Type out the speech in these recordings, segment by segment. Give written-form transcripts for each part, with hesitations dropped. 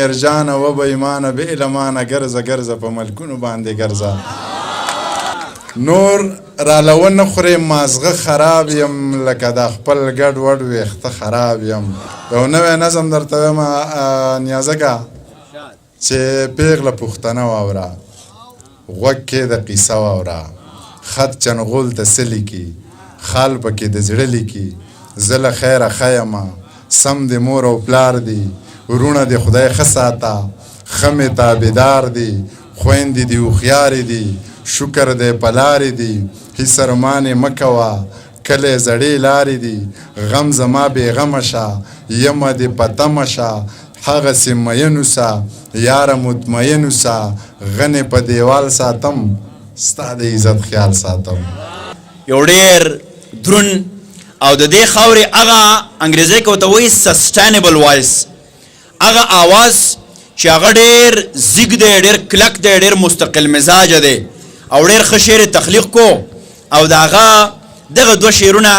منیر جانه و به ایمانه بې علمانه ګرځه ګرځه په ملکونو باندې ګرځه نور راله ونه خورې مازغه خراب یم لکه دا خپل ګډ وډ ویښته خراب یم یو نوی نظم درته وایم نیازکه چې پیغله پښتنه واوره غوږ کې د قیصه واوره خط چنغول ته څه لیکي خال پکې د زړه لیکي زه له خیره ښه یمه سم د مور او پلار دی ورونه د خدای ښه ساته ښه مې تابعدار دی خویندې دي هوښیارې دي شکر دی په لارې دي هېڅ ارمانې مه کوه کلی زړې لارې دي غم زما بېغمه شه یمه دې په تمه شه هغسې مین اوسه یاره مطمئن اوسه غنې په دیوال ساتم ستا د عزت خیال ساتم یو ډېر درون او د دې خاورې هغه انګریزۍ کې ورته وایي سسټینبل وایس هغه آواز چې هغه ډېر زیږ دی ډېر کلک دی ډېر مستقل مزاجه دی او ډېر ښه شعر تخلیق کو او د هغه دغه دوه شعرونه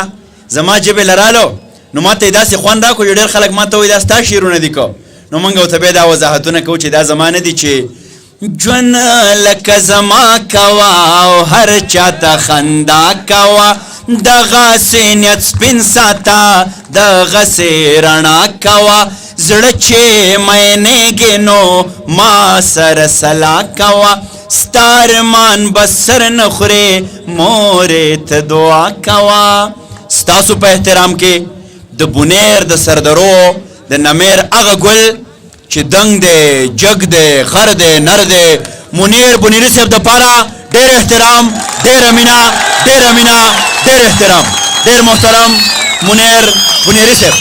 زما ژبې لرالو نو ما ته یې داسې خوند راکړو چې ډېر خلک ما ته وایي دا ستا شعرونه دي که نو موږ ورته بیا دا وضاحتونه کوو چې دا زما نه دي چې ژوند لکه زما کوه او هر چاته خندا کوه دغسې نیت سپین ساته دغسې رڼا کوه زړه چې مینېږي نو ما سره سلا کوه ستا ارمان به سر نه خورې مورې ته دعا کوه ستاسو په احترام کې د بونیر د سردرو د نمیر هغه ګل چې دنګ دی جګ دی غر دی نر دی منیر بونیري صاحب دپاره ډېر احترام ډېره مینه ډېره مینه ډېر احترام ډېر محترم منیر بونیري صاحب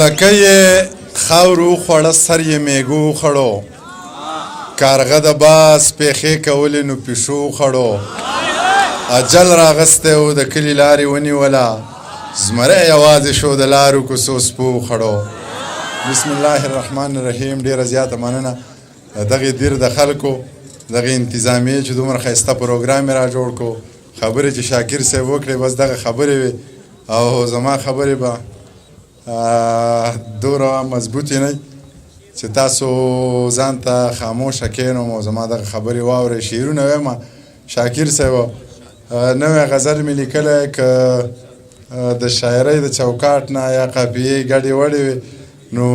لکه یې خاورو خوړه سر یې میږو خړو کارغه د باز پیښې کولې نو پیشو خړو اجل راغستی و د کلي لارې ونیوله زمری یوازې شو د لارو کوڅو سپو خړو بسم الله الرحمن الرحیم ډېره زیاته مننه دغې دیر د خلکو دغې انتظامیې چې دومره ښایسته پروګرام یې را جوړ کړو خبرې چې شاکر صاحب وکړې بس دغه خبرې وې او زما خبرې به دومره مضبوطې نه چې تاسو ځان ته خاموشه کښېنوم او زما دغه خبرې واورئ شعرونه وایم شاکر صاحب نوی غزل مې لیکلی که د شاعرۍ د چوکاټ نه یا قافیې ګډې وړې وې نو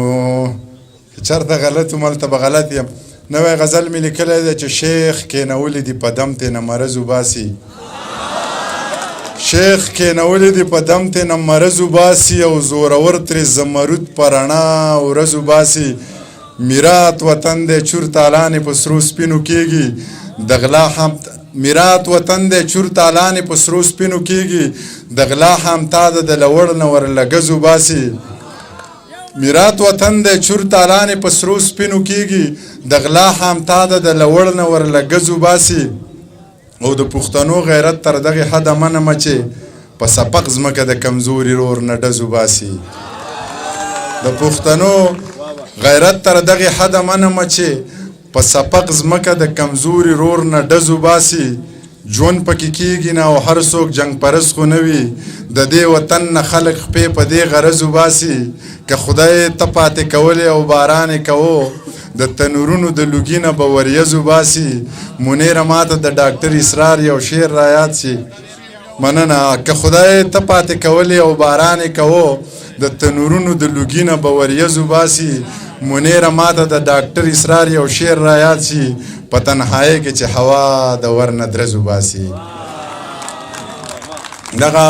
چېرته غلط وم هلته به غلط یم نوی غزل مې لیکلی دی چې شیخ کېنولی دي په دم ترېنه مرض وباسي شیخ کېنولی دي په دم ترېنه مرض وباسي او زورور ترې زمرود په رڼا ورځ وباسي میرات وطن دی چور تالانې په سرو سپینو کېږي د غلا هم میرات وطن دی چور تالانې په سرو سپینو کېږي د غلا همتا ده د لوړ نه ورله ګز وباسي میرات وطن دی چور تالانې په سرو سپینو کېږي د غلا همتا ده د لوړ نه ورله ګز وباسي او د پښتنو غیرت تر دغې حده منمه چې په سپق ځمکه د کمزوري رور نه ډز وباسي د پښتنو غیرت تر دغې حده منمه چې په سپق ځمکه د کمزوري رور نه ډز وباسي ژوند پکې کېږي نه او هر څوک جنګ پرست خو نه وي د دې وطن نه خلک خپې په دې غرض وباسي که خدای ته پاتې کولې او باران یې کوو د تنورونو د لوګي نه به وریځ وباسي منیره ماته د ډاکټر اسرار یو شعر رایاد شي مننه که خدای ته پاتې کولې او باران یې کوو د تنورونو د لوګي نه به وریځ وباسي منیره ماته د ډاکټر اسرار یو شعر رایاد شي په تنهایۍ کې چې هوا د ور نه درز وباسي دغه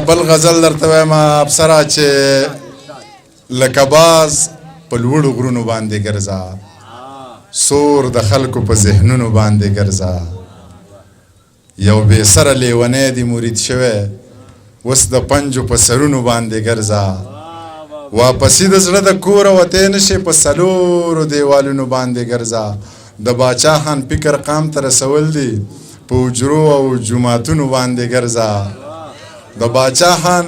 بل غزل درته وایم افسره چې لکه باز په لوړو غرونو باندې ګرځه سور د خلکو په ذهنونو باندې ګرځه یو بې سره لیونی دی مرید شوی اوس د پنجو په سرونو باندې ګرځه واپسې د زړه د کوره وتی نشي په څلورو دیوالونو باندې ګرځه د باچا خان فکر قام ته رسول دی په حجرو او جوماتونو باندې ګرځه د باچا خان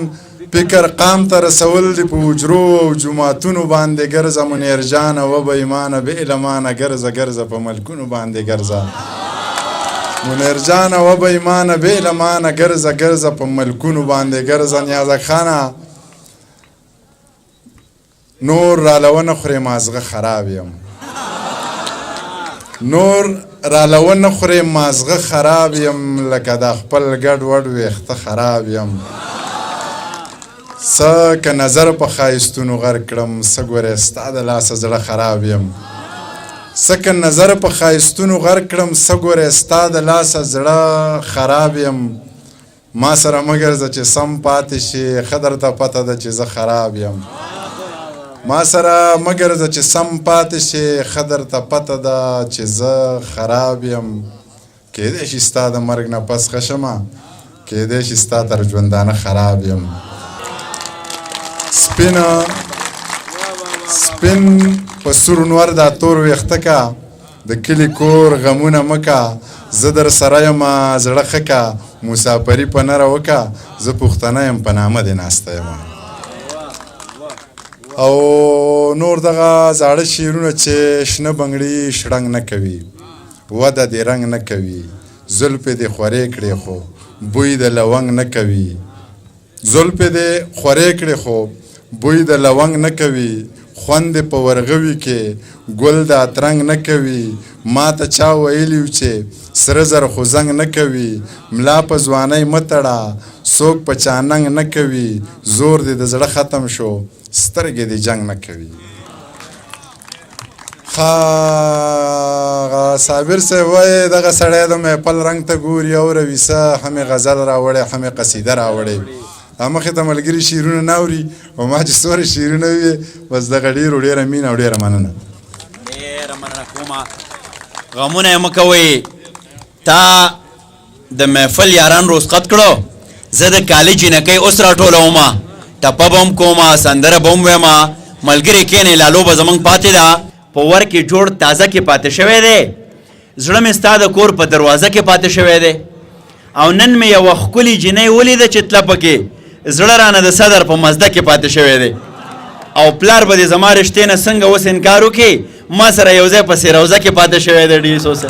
فکر قام ته رسول دی په حجرو او جوماتونو باندې ګرځه منیر جانه و به ایمانه بې علمانه ګرځه ګرځه په ملکونو باندې ګرځه منیر جانه و به ایمانه بې له مانه ګرځه ګرځه په ملکونو باندې ګرځه نیازک خانه نور راله ونه خورې مازغه خراب یم نور راله ونه خورې مازغه خراب یم لکه دا خپل ګډ وډ ویښته خراب یم څه که نظر په ښایستونو غر کړم څه ګورې ستا د لاسه زړه خراب یم څه که نظر په ښایستونو غر کړم څه ګورې ستا د لاسه زړه خراب یم ما سره مه ګرځه چې سم پاتې شي ښه درته پته ده چې زه خراب یم ما سره مه ګرځه چې سم پاتې شي ښه درته پته ده چې زه خراب یم کیدای شي ستا د مرګ نه پس ښه شمه کیدای شي ستا تر ژوندانه خراب یم سپین په سور نور دا تور ویښته کا د کلي کور غمونه مکه زه در سره یمه زړه ښه که مسافري په نره وکه زه پښتنه یم په نامه دې ناسته یمه او نور دغه زاړه شعرونه چې شنه بنګړي شړنګ نه کوي وده دې رنګ نه کوي زلفې دې خورې کړې خو بوی د لونګ نه کوي زلفې دې خورې کړې خو بوی د لونګ نه کوي خوند په ورغوي کې ګل د اترنګ نه کوي ما ته چا ویلي چې سره زر خو زنګ نه کوي ملا په ځوانۍ مه تړه څوک په چا ننګ نه کوي زور دې د زړه ختم شو سترګې دې جنګ نه کوي صابر صاحب وایي دغه سړی د محفل رنګ ته ګوري او رویسه همې غزل راوړی همې قصیده راوړی مخې ته ملګري شعرونه نه اوري او ما چې څومره شعرونه وي بس دغه ډېره مینه او ډېره مننه ډېره مننه کومه غمونه یې مه کوئ تا د محفل یاران رخصت کړو زه د کالج جینکۍ اوس راټولومه ټپه به هم کومه سندره به هم ویمه ملګري کښېنئ لالو به زموږ پاتې ده په ور کې جوړ تازه کې پاتې شوی دی زړه مې ستا د کور په دروازه کې پاتې شوی دی او نن مې یوه ښکلې جینۍ ولیده چې تله پکې زړه رانه د صدر په مزده کې پاتې شوی دی او پلار به دې زما رشتې نه څنګه اوس انکار وکړي ما سره یو ځای پسې روضه کې پاتې شوی دی ډي سوسه